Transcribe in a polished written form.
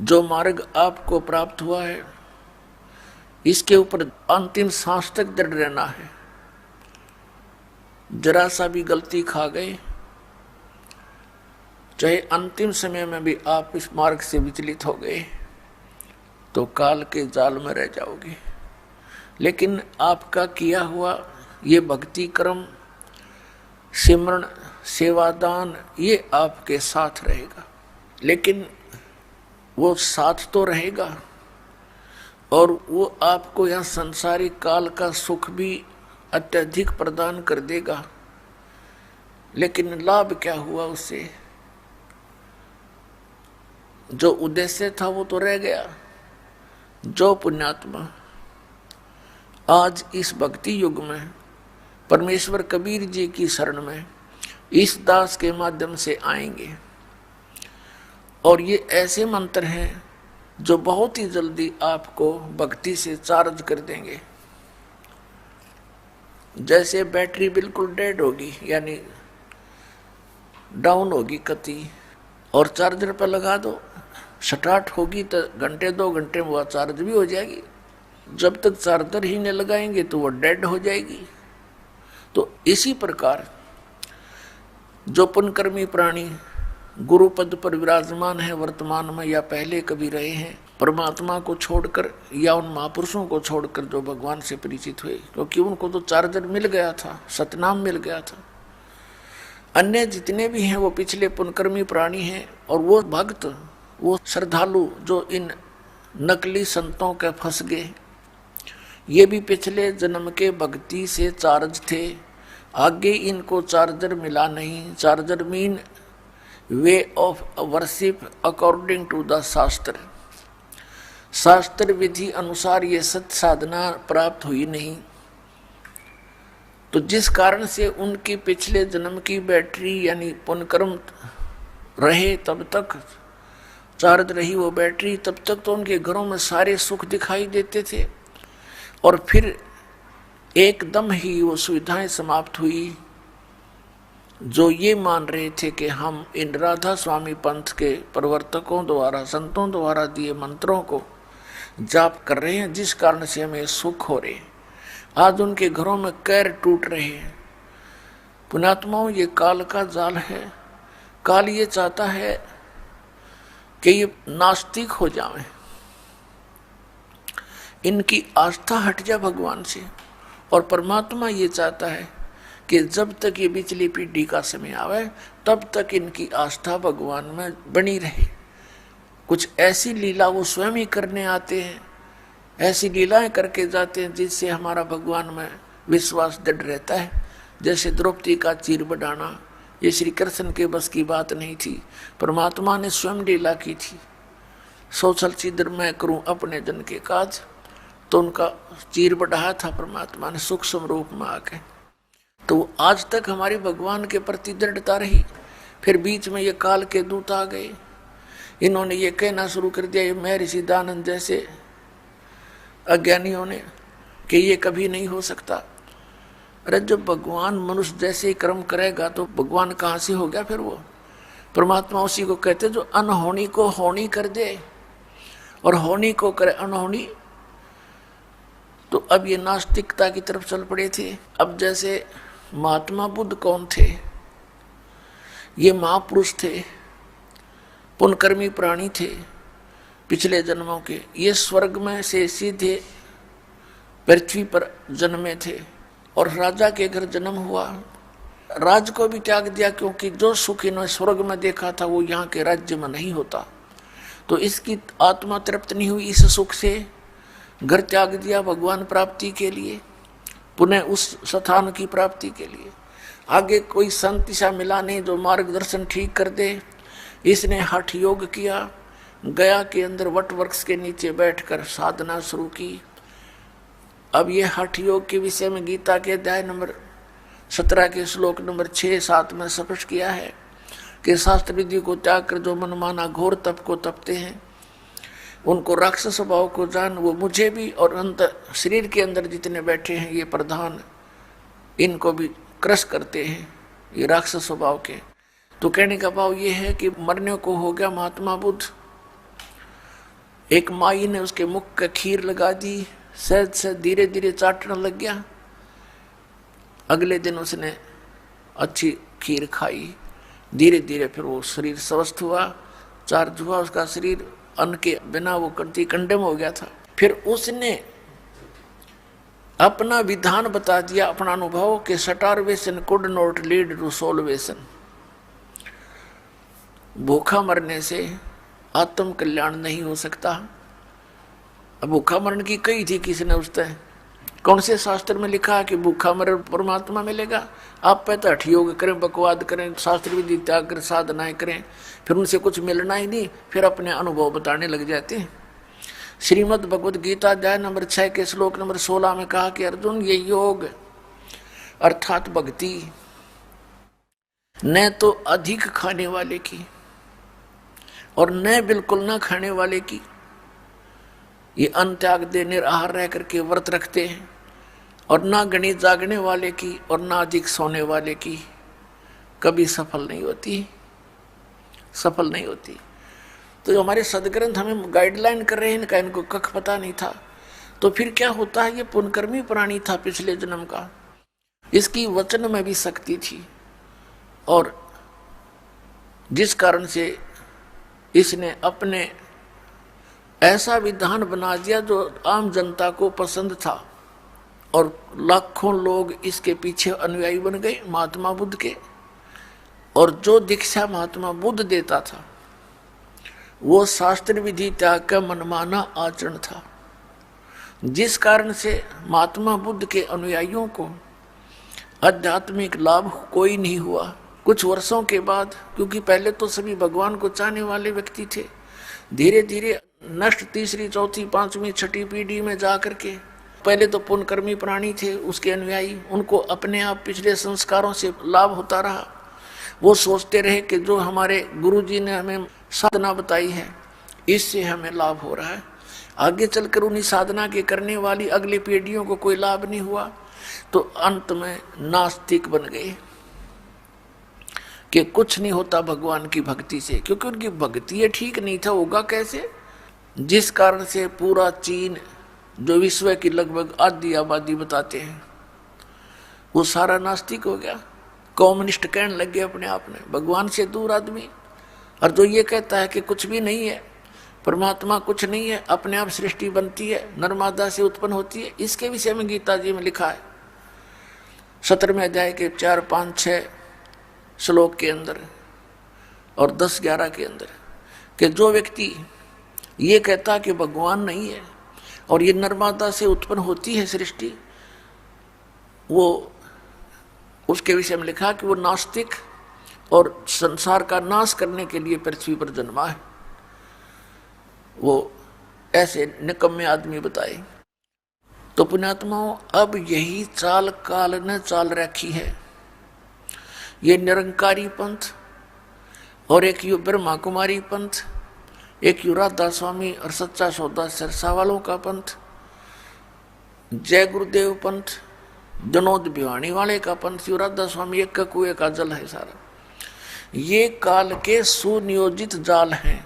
जो मार्ग आपको प्राप्त हुआ है इसके ऊपर अंतिम सांस तक दृढ़ रहना है। जरा सा भी गलती खा गए, चाहे अंतिम समय में भी आप इस मार्ग से विचलित हो गए तो काल के जाल में रह जाओगे। लेकिन आपका किया हुआ ये भक्ति कर्म, सिमरण, सेवादान, ये आपके साथ रहेगा। लेकिन वो साथ तो रहेगा और वो आपको यह संसारिक काल का सुख भी अत्यधिक प्रदान कर देगा। लेकिन लाभ क्या हुआ उससे? जो उद्देश्य था वो तो रह गया। जो पुण्यात्मा आज इस भक्ति युग में परमेश्वर कबीर जी की शरण में इस दास के माध्यम से आएंगे, और ये ऐसे मंत्र हैं जो बहुत ही जल्दी आपको भक्ति से चार्ज कर देंगे। जैसे बैटरी बिल्कुल डेड होगी, यानी डाउन होगी कति, और चार्जर पर लगा दो, स्टार्ट होगी तो घंटे 2 घंटे में वह चार्ज भी हो जाएगी। जब तक चार्जर ही नहीं लगाएंगे तो वह डेड हो जाएगी। तो इसी प्रकार जो पुण्यकर्मी प्राणी गुरु पद पर विराजमान है वर्तमान में या पहले कभी रहे हैं, परमात्मा को छोड़कर या उन महापुरुषों को छोड़कर जो भगवान से परिचित हुए, क्योंकि उनको तो चार्जर मिल गया था, सतनाम मिल गया था। अन्य जितने भी हैं वो पिछले पुण्यकर्मी प्राणी हैं, और वो भक्त, वो श्रद्धालु जो इन नकली संतों के फंस गए, ये भी पिछले जन्म के भक्ति से चार्ज थे। आगे इनको चार्जर मिला नहीं। Charger mean way of worship according to the shastra. शास्त्र विधि अनुसार ये सत साधना प्राप्त हुई नहीं, तो जिस कारण से उनकी पिछले जन्म की बैटरी यानी पुण्यकर्म रहे, तब तक चार्ज रही वो बैटरी, तब तक तो उनके घरों में सारे सुख दिखाई देते थे। और फिर एकदम ही वो सुविधाएं समाप्त हुई। जो ये मान रहे थे कि हम इन राधा स्वामी पंथ के प्रवर्तकों द्वारा, संतों द्वारा दिए मंत्रों को जाप कर रहे हैं, जिस कारण से हमें सुख हो रहे, आज उनके घरों में कैर टूट रहे हैं। पुण्यात्माओं, ये काल का जाल है। काल ये चाहता है कि ये नास्तिक हो जाएं, इनकी आस्था हट जाए भगवान से। और परमात्मा ये चाहता है कि जब तक ये पिछली पीढ़ी का समय आवे तब तक इनकी आस्था भगवान में बनी रहे। कुछ ऐसी लीला वो स्वयं ही करने आते हैं, ऐसी लीलाएं करके जाते हैं जिससे हमारा भगवान में विश्वास दृढ़ रहता है। जैसे द्रौपदी का चीर बढ़ाना, ये श्री कृष्ण के बस की बात नहीं थी, परमात्मा ने स्वयं लीला की थी। सोचल छिद्र मैं करूं अपने जन के काज, तो उनका चीर बढ़ाया था परमात्मा ने सूक्ष्म रूप में आके। तो आज तक हमारी भगवान के प्रति दृढ़ता रही। फिर बीच में ये काल के दूत आ गए, इन्होंने ये कहना शुरू कर दिया, ये महर्षि दयानंद जैसे अज्ञानियों ने, कि ये कभी नहीं हो सकता। अरे जब भगवान मनुष्य जैसे ही कर्म करेगा तो भगवान कहाँ से हो गया? फिर वो परमात्मा उसी को कहते जो अनहोनी को होनी कर दे और होनी को करे अनहोनी। तो अब ये नास्तिकता की तरफ चल पड़े थे। अब जैसे महात्मा बुद्ध कौन थे? ये महापुरुष थे, पुण्यकर्मी प्राणी थे पिछले जन्मों के। ये स्वर्ग में से सीधे पृथ्वी पर जन्मे थे और राजा के घर जन्म हुआ। राज को भी त्याग दिया, क्योंकि जो सुख इन्होंने स्वर्ग में देखा था वो यहाँ के राज्य में नहीं होता। तो इसकी आत्मा तृप्त नहीं हुई इस सुख से, घर त्याग दिया भगवान प्राप्ति के लिए, पुनः उस स्थान की प्राप्ति के लिए। आगे कोई संत सा मिला नहीं जो मार्गदर्शन ठीक कर दे। इसने हठ योग किया, गया के अंदर वट वृक्ष के नीचे बैठकर साधना शुरू की। अब ये हठ योग के विषय में गीता के अध्याय नंबर 17 के श्लोक नंबर 6-7 में स्पष्ट किया है कि शास्त्र विधि को त्याग कर जो मनमाना घोर तप को तपते हैं, उनको राक्षस स्वभाव को जान, वो मुझे भी और अंत शरीर के अंदर जितने बैठे हैं ये प्रधान, इनको भी क्रश करते हैं ये राक्षस स्वभाव के। तो कहने का भाव ये है कि मरने को हो गया महात्मा बुद्ध, एक माई ने उसके मुख का खीर लगा दी, सहज से धीरे धीरे चाटने लग गया। अगले दिन उसने अच्छी खीर खाई, धीरे धीरे फिर वो शरीर स्वस्थ हुआ, चार्ज हुआ उसका शरीर, अन्न के बिना वो कंटी कंडम हो गया था। फिर उसने अपना विधान बता दिया, अपना अनुभव कि starvation could not lead to salvation. भूखा मरने से आत्म कल्याण नहीं हो सकता। अब भूखा मरण की कही थी किसने उसने, कौन से शास्त्र में लिखा है कि भूखा मरण परमात्मा मिलेगा? आप पे तो हठ योग करें, बकवाद करें, शास्त्र विधि त्याग करें, साधनाएं करें, फिर उनसे कुछ मिलना ही नहीं, फिर अपने अनुभव बताने लग जाते हैं। श्रीमद् भगवद गीता अध्याय नंबर 6 के श्लोक नंबर 16 में कहा कि अर्जुन, ये योग अर्थात भक्ति न तो अधिक खाने वाले की और न बिल्कुल न खाने वाले की, ये अन्न त्याग दे निराहार रह करके व्रत रखते हैं, और ना गणित जागने वाले की और ना अधिक सोने वाले की कभी सफल नहीं होती, सफल नहीं होती। तो जो हमारे सदग्रंथ हमें गाइडलाइन कर रहे हैं, इनका इनको कख पता नहीं था। तो फिर क्या होता है, ये पुनकर्मी प्राणी था पिछले जन्म का, इसकी वचन में भी शक्ति थी, और जिस कारण से इसने अपने ऐसा विधान बना दिया जो आम जनता को पसंद था, और लाखों लोग इसके पीछे अनुयायी बन गए महात्मा बुद्ध के। और जो दीक्षा महात्मा बुद्ध देता था वो शास्त्र विधि त्याग का मनमाना आचरण था, जिस कारण से महात्मा बुद्ध के अनुयायियों को आध्यात्मिक लाभ कोई नहीं हुआ। कुछ वर्षों के बाद, क्योंकि पहले तो सभी भगवान को चाहने वाले व्यक्ति थे, धीरे धीरे नष्ट तीसरी चौथी पांचवी छठी पीढ़ी में जा करके, पहले तो पुण्यकर्मी प्राणी थे उसके अनुयायी, उनको अपने आप पिछले संस्कारों से लाभ होता रहा। वो सोचते रहे कि जो हमारे गुरुजी ने हमें साधना बताई है इससे हमें लाभ हो रहा है। आगे चलकर उन्हीं साधना के करने वाली अगली पीढ़ियों को कोई लाभ नहीं हुआ, तो अंत में नास्तिक बन गए कि कुछ नहीं होता भगवान की भक्ति से, क्योंकि उनकी भक्ति ठीक नहीं था, होगा कैसे? जिस कारण से पूरा चीन जो विश्व की लगभग आधी आबादी बताते हैं वो सारा नास्तिक हो गया, कम्युनिस्ट कहने लग गए अपने आप में, भगवान से दूर आदमी। और जो ये कहता है कि कुछ भी नहीं है, परमात्मा कुछ नहीं है, अपने आप सृष्टि बनती है, नर्मदा से उत्पन्न होती है, इसके विषय में गीता जी में लिखा है 17वें अध्याय के 4, 5, 6 श्लोक के अंदर और 10, 11 के अंदर कि जो व्यक्ति ये कहता कि भगवान नहीं है और ये नर्मदा से उत्पन्न होती है सृष्टि, वो उसके विषय में लिखा कि वो नास्तिक और संसार का नाश करने के लिए पृथ्वी पर जन्मा है। वो ऐसे निकम्मे आदमी बताए। तो पुण्यात्माओं, अब यही चाल काल ने चाल रखी है। ये निरंकारी पंथ और एक यू ब्रह्मा कुमारी पंथ, एक यू राधा स्वामी और सच्चा सौदा सिरसा वालों का पंथ, जय गुरुदेव पंथ, जनोद भिवानी वाले का पंथ, यू राधा स्वामी एक का कुएं का जल है सारा। ये काल के सुनियोजित जाल हैं।